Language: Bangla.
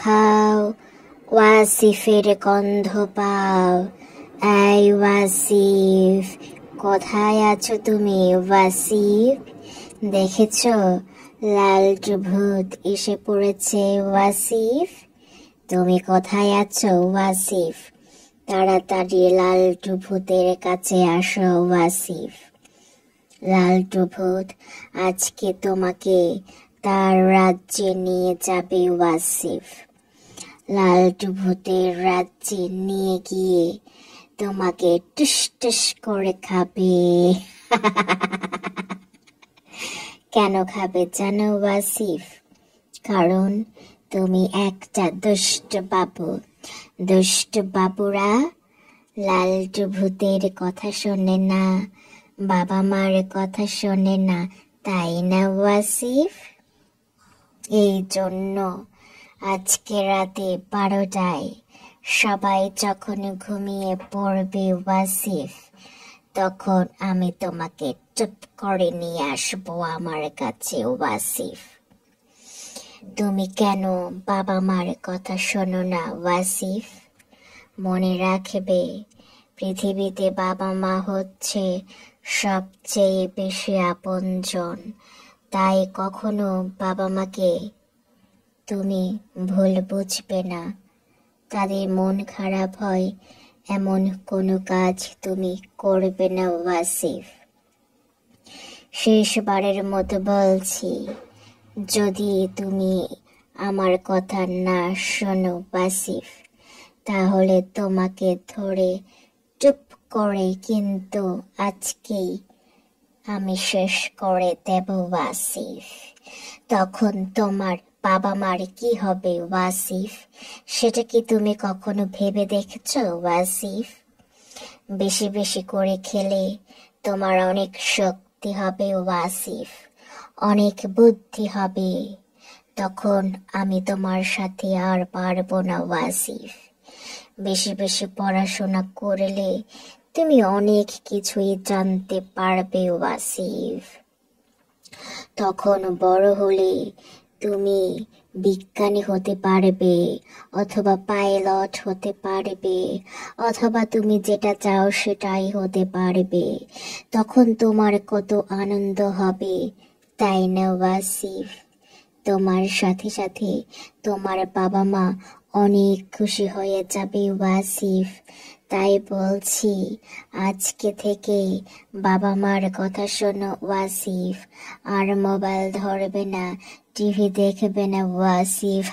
খাও, ওয়াসিফের গন্ধ পাও। এই ওয়াসিফ, কোথায় আছো তুমি ওয়াসিফ? দেখেছো লালটু ভূত এসে পড়েছে ওয়াসিফ। তুমি কোথায় আছো ওয়াসিফ? তাড়াতাড়ি লালটু ভূতের কাছে আসো ওয়াসিফ। লালটু ভূত আজকে তোমাকে তার রাজ্যে নিয়ে যাবে ওয়াসিফ। লালটু ভূতের রাজ্যে নিয়ে গিয়ে তোমাকে টুস টুস করে খাবে। কেন খাবে জানো ওয়াসিফ? কারণ তুমি একটা দুষ্ট বাবু। দুষ্ট বাবুরা লালটু ভূতের কথা শোনে না, বাবা মার কথা শোনে না, তাই না ওয়াসিফ? এই জন্য আজকে রাতে 12টায় সবাই যখন ঘুমিয়ে পড়বে ওয়াসিফ, তখন আমি তোমাকে চুপ করে নিয়ে আসবো আমার কাছে ওয়াসিফ। তুমি কেন বাবা মার কথা শোনো না ওয়াসিফ? মনে রাখবে, পৃথিবীতে বাবা মা হচ্ছে সবচেয়ে বেশি আপনজন। তাই কখনো বাবা মাকে তুমি ভুল বুঝবে না। তাদের মন খারাপ হয় এমন কোনো কাজ তুমি করবে না ওয়াসিফ। শেষবারের মতো বলছি, যদি তুমি আমার কথা না শোনো ওয়াসিফ, তাহলে তোমাকে ধরে চুপ করে কিন্তু আজকেই আমি শেষ করে দেব ওয়াসিফ। তখন তোমার বাবা মার কি হবে ওয়াসিফ? সেটা কি তুমি কখনো ভেবে দেখেছো ওয়াসিফ? বেশি বেশি করে খেলে তোমার অনেক শক্তি হবে ওয়াসিফ, অনেক বুদ্ধি হবে। তখন আমি তোমার সাথে আর পারবো না ওয়াসিফ। বেশি বেশি পড়াশোনা করলে তুমি অনেক কিছুই জানতে পারবে ওয়াসিফ। তখন বড় হলে তুমি বিজ্ঞানী হতে পারবে, অথবা পাইলট হতে পারবে, অথবা তুমি যেটা চাও সেটাই হতে পারবে। তখন তোমার কত আনন্দ হবে, তাই না ওয়াসিফ? তোমার সাথে সাথে তোমার বাবা মা অনেক খুশি হয়ে যাবে ওয়াসিফ। তাই বলছি, আজকে থেকে বাবা মার কথা শোনো ওয়াসিফ। আর মোবাইল ধরবে না, টিভি দেখবে না ওয়াসিফ।